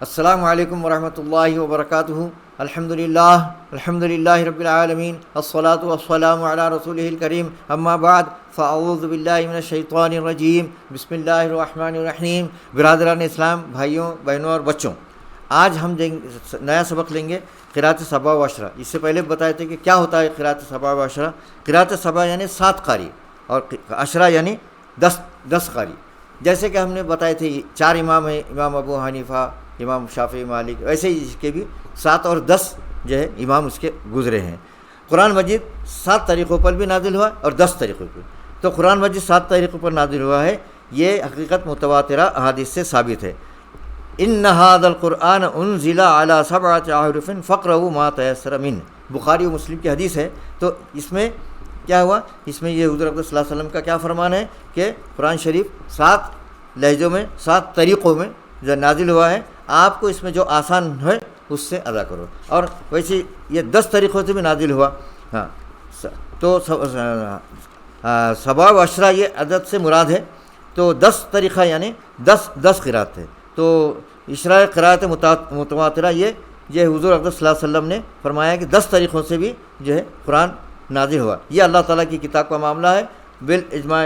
السلام علیکم ورحمۃ اللہ وبرکاتہ. الحمدللہ رب العالمین الصلاۃ والسلام علی رسولہ الکریم. اما بعد فاعوذ باللہ من الشیطان الرجیم. بسم اللہ الرحمن الرحیم. برادران اسلام، بھائیوں بہنوں اور بچوں، آج ہم نیا سبق لیں گے قرأت سبع و عشرہ. اس سے پہلے بتائے تھے کہ کیا ہوتا ہے قرأت سبع و عشرہ. قرأت سبع یعنی 7 قاری اور عشرہ یعنی 10 قاری. جیسے کہ ہم نے بتائے تھے 4 امام ہیں، امام ابو حنیفہ، امام شافعی، مالک، ایسے ہی اس کے بھی 7 اور 10 جو ہے امام اس کے گزرے ہیں. قرآن مجید 7 طریقوں پر بھی نازل ہوا اور 10 طریقوں پر. تو قرآن مجید 7 طریقوں پر نازل ہوا ہے، یہ حقیقت متواترہ احادیث سے ثابت ہے. ان ھذا القرآن انزل علی 7 احرف فاقرؤوا ما تیسر منہ. بخاری و مسلم کی حدیث ہے. تو اس میں کیا ہوا، اس میں یہ حضور اقدس صلی اللہ علیہ وسلم کا کیا فرمان ہے کہ قرآن شریف 7 لہجوں میں 7 طریقوں میں جو نازل ہوا ہے، آپ کو اس میں جو آسان ہے اس سے ادا کرو. اور ویسے یہ 10 طریقوں سے بھی نازل ہوا. ہاں، تو سبع و عشرہ یہ عدد سے مراد ہے. تو 10 طریقہ یعنی 10 قرأت ہے. تو عشرہ قرأت متواترہ یہ حضور اقدس صلی اللہ علیہ وسلم نے فرمایا کہ 10 طریقوں سے بھی جو ہے قرآن نازل ہوا. یہ اللہ تعالیٰ کی کتاب کا معاملہ ہے بالاجماع.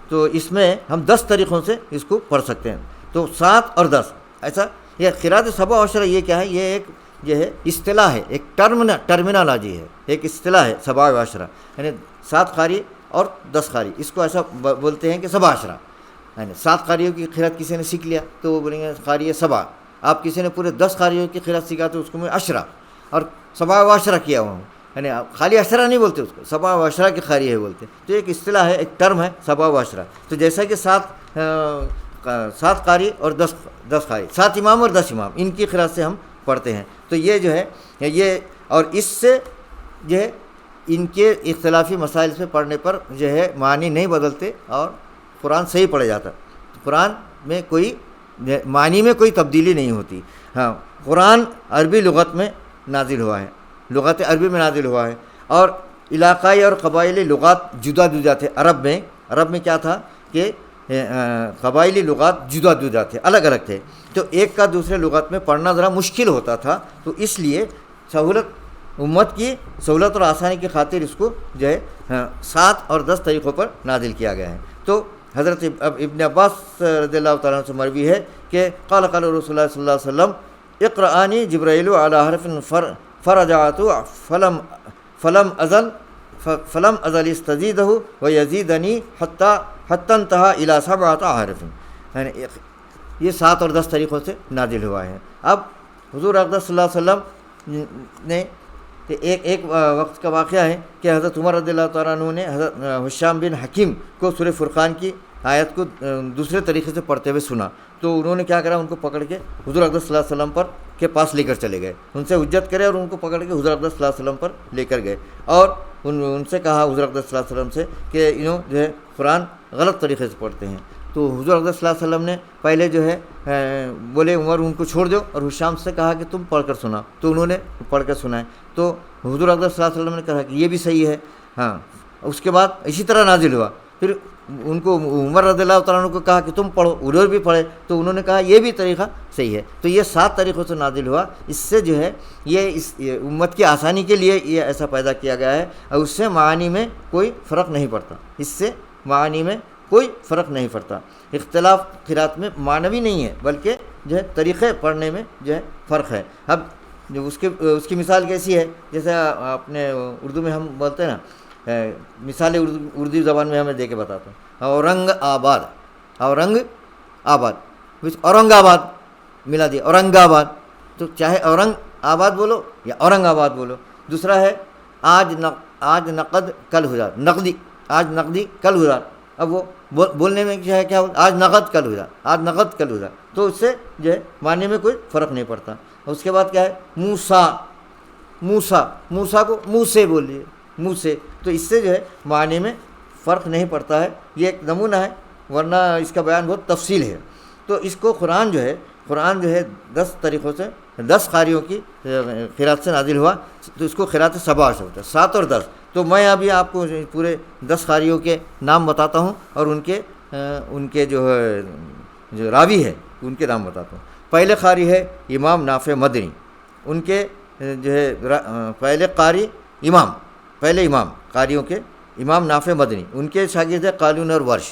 تو اس میں ہم 10 طریقوں سے اس کو پڑھ سکتے ہیں. تو 7 اور 10 ایسا. یہ قرأت سبع و عشرہ یہ کیا ہے، یہ ایک جو ہے اصطلاح ہے، ایک ٹرمینالوجی ہے، ایک اصطلاح ہے سبع و عشرہ یعنی 7 قاری اور 10 قاری. اس کو ایسا بولتے ہیں کہ سبع عشرہ یعنی 7 قاریوں کی قرأت کسی نے سیکھ لیا تو وہ بولیں گے قاری سبع. آپ کسی نے پورے 10 قاریوں کی قرأت سیکھا تو اس کو میں عشرہ اور سبع و عشرہ کیا ہوا ہوں، یعنی خالی عشرہ نہیں بولتے، اس کو سبع و عشرہ کی قاری ہے بولتے. تو ایک اصطلاح ہے، ایک ٹرم ہے سبع و عشرہ. تو جیسا کہ 7 قاری اور 10 قاری، 7 امام اور 10 امام، ان کی قرأت سے ہم پڑھتے ہیں. تو یہ جو ہے یہ، اور اس سے جو ہے ان کے اختلافی مسائل سے پڑھنے پر جو ہے معنی نہیں بدلتے اور قرآن صحیح پڑھا جاتا. قرآن میں کوئی معنی میں کوئی تبدیلی نہیں ہوتی. ہاں، قرآن عربی لغت میں نازل ہوا ہے، لغت عربی میں نازل ہوا ہے. اور علاقائی اور قبائلی لغات جدا تھے. عرب میں کیا تھا کہ قبائلی لغات جدا تھے، الگ الگ تھے. تو ایک کا دوسرے لغت میں پڑھنا ذرا مشکل ہوتا تھا. تو اس لیے امت کی سہولت اور آسانی کی خاطر اس کو جو ہے 7 اور 10 طریقوں پر نازل کیا گیا ہے. تو حضرت ابن عباس رضی اللہ تعالیٰ عنہ سے مروی ہے کہ قال رسول اللہ صلی اللہ علیہ وسلم اقرأنی جبرائیل علی حرف فرجعت فلم ازل استزیدہ ویزیدنی حتی انتہا الی 7 احرف. یعنی یہ 7 اور 10 طریقوں سے نازل ہوا ہے. اب حضور اقدس صلی اللہ علیہ وسلم نے ایک وقت کا واقعہ ہے کہ حضرت عمر رضی اللہ تعالیٰ عنہ نے حضرت حشام بن حکیم کو سورہ فرقان کی آیت کو دوسرے طریقے سے پڑھتے ہوئے سنا. تو انہوں نے کیا کرا، ان کو پکڑ کے حضور اقدس صلی اللہ علیہ وسلم کے پاس لے کر چلے گئے. ان سے حجت کرے اور ان کو پکڑ کے حضور اقدس صلی اللہ علیہ وسلم پر لے کر گئے. اور ان سے کہا حضور اقدس صلی اللہ علیہ وسلم سے کہ انہوں جو ہے قرآن غلط طریقے سے پڑھتے ہیں. تو حضور اقدس صلی اللہ علیہ وسلم نے پہلے جو ہے بولے عمر ان کو چھوڑ دو، اور حشام سے کہا کہ تم پڑھ کر سنا. تو انہوں نے پڑھ کر سنائے. تو حضور اقدس صلی اللہ علیہ وسلم نے کہا کہ یہ بھی صحیح ہے. ہاں، اس کے بعد اسی طرح نازل ہوا. پھر ان کو عمر رضی اللہ تعالیٰ عنہ کو کہا کہ تم پڑھو، انہوں بھی پڑھے. تو انہوں نے کہا یہ بھی طریقہ صحیح ہے. تو یہ 7 طریقوں سے نازل ہوا. اس سے جو ہے یہ امت کی آسانی کے لیے یہ ایسا پیدا کیا گیا ہے، اور اس سے معانی میں کوئی فرق نہیں پڑتا. اس سے معانی میں کوئی فرق نہیں پڑتا. اختلاف قرأت میں معنوی نہیں ہے، بلکہ جو ہے طریقے پڑھنے میں جو ہے فرق ہے. اب جو اس کی مثال کیسی ہے، جیسے اپنے اردو میں ہم بولتے ہیں نا، مثال اردو زبان میں ہمیں دے کے بتاتا ہوں. اورنگ آباد، اورنگ آباد ملا دیا، اورنگ آباد. تو چاہے اورنگ آباد بولو یا اورنگ آباد بولو. دوسرا ہے آج نقد کل ہزار، آج نقدی کل ہزار. اب وہ بولنے میں کیا ہے، کیا آج نقد کل ہزار. تو اس سے جو ہے معنی میں کوئی فرق نہیں پڑتا. اس کے بعد کیا ہے، موسیٰ کو منہ سے بولیے، منہ سے. تو اس سے جو ہے معنی میں فرق نہیں پڑتا ہے. یہ ایک نمونہ ہے، ورنہ اس کا بیان بہت تفصیل ہے. تو اس کو قرآن جو ہے 10 طریقوں سے 10 قاریوں کی قرأت سے نازل ہوا. تو اس کو قرأت سبع سے ہوتا ہے، 7 اور 10. تو میں ابھی آپ کو پورے 10 قاریوں کے نام بتاتا ہوں اور ان کے جو راوی ہے ان کے نام بتاتا ہوں. پہلے قاری ہے امام نافع مدنی، ان کے جو ہے پہلے قاری پہلے امام قاریوں کے امام نافع مدنی، ان کے شاگرد ہے قالون اور ورش۔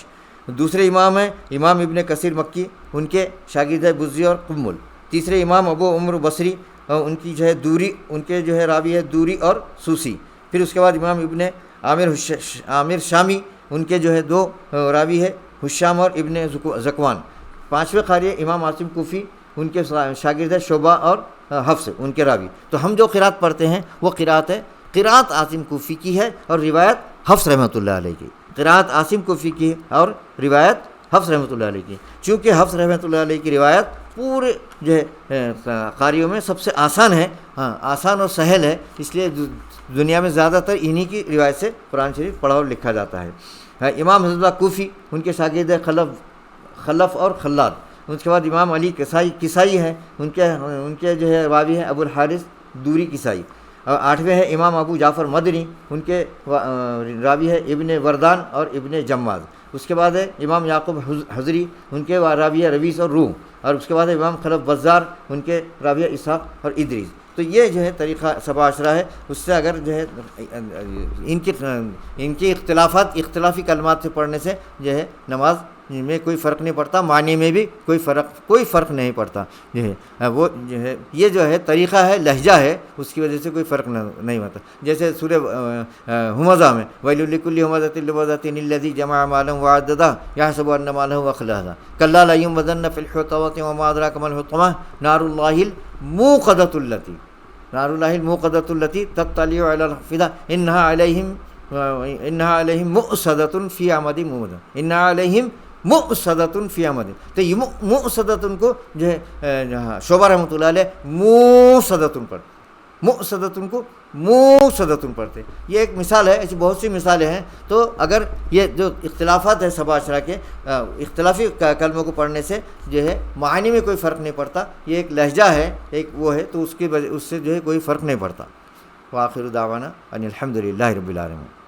دوسرے امام ہیں امام ابن کثیر مکی، ان کے شاگرد ہے بزی اور قمل۔ تیسرے امام ابو عمر بصری، ان کی جو ہے دوری، ان کے جو ہے راوی ہے دوری اور سوسی۔ پھر اس کے بعد امام ابن عامر شامی، ان کے جو ہے 2 راوی ہے حشام اور ابن زکوان۔ پانچویں قاری ہے امام عاصم کوفی، ان کے شاگرد ہے شعبہ اور حفص، ان کے راوی۔ تو ہم جو قرات پڑھتے ہیں وہ قرات عاصم کوفی کی ہے اور روایت حفص رحمۃ اللہ علیہ کی۔ قرات عاصم کوفی کی اور روایت حفص رحمۃ اللہ علیہ کی۔ چونکہ حفص رحمۃ اللہ علیہ کی روایت پورے جو ہے قاریوں میں سب سے آسان ہے، آسان اور سہل ہے، اس لیے دنیا میں زیادہ تر انہی کی روایت سے قرآن شریف پڑھا اور لکھا جاتا ہے۔ امام حضرت اللہ کوفی، ان کے شاگرد ہے خلف اور خلاد۔ اس کے بعد امام علی کسائی ہیں، ان کے جو ہے راوی ہیں ابو الحارث دوری کسائی۔ اور 8ویں ہے امام ابو جعفر مدنی، ان کے راوی ہے ابن وردان اور ابن جماز۔ اس کے بعد ہے امام یعقوب حضری، ان کے راوی ہے رویس اور روم۔ اور اس کے بعد ہے امام خلف بزار، ان کے راوی ہے اسحاق اور ادریس۔ تو یہ جو ہے طریقہ 7 عشرہ ہے۔ اس سے اگر جو ہے ان کی اختلافی کلمات سے پڑھنے سے جو ہے نماز میں کوئی فرق نہیں پڑتا، معنی میں بھی کوئی فرق نہیں پڑتا جو ہے وہ جو ہے یہ جو ہے طریقہ ہے، لہجہ ہے، اس کی وجہ سے کوئی فرق نہیں ہوتا۔ جیسے سورہ ہمزہ میں ویل لکل ہمزۃ لمزۃ الذی جمع مالا وعددہ یحسب ان مالہ اخلدہ کلا لا ينبذن فی الحطمۃ وما ادراک ما الحطمہ نار اللہ الموقدۃ التي تطلع علی الافئدہ انہا علیہم مؤصدۃ فی عمد ممددہ انہا علیہم مؤصدۃ فی عمد۔ تو یہ مؤصدۃ کو جو ہے شعبہ رحمۃ اللہ علیہ موصدۃ پڑھتے۔ یہ ایک مثال ہے، ایسی بہت سی مثالیں ہیں۔ تو اگر یہ جو اختلافات ہے 7 عشرہ کے اختلافی کلموں کو پڑھنے سے جو ہے معنی میں کوئی فرق نہیں پڑتا، یہ ایک لہجہ ہے، ایک وہ ہے، تو اس سے جو ہے کوئی فرق نہیں پڑتا۔ وآخر دعوانا ان الحمد للہ رب العالمین۔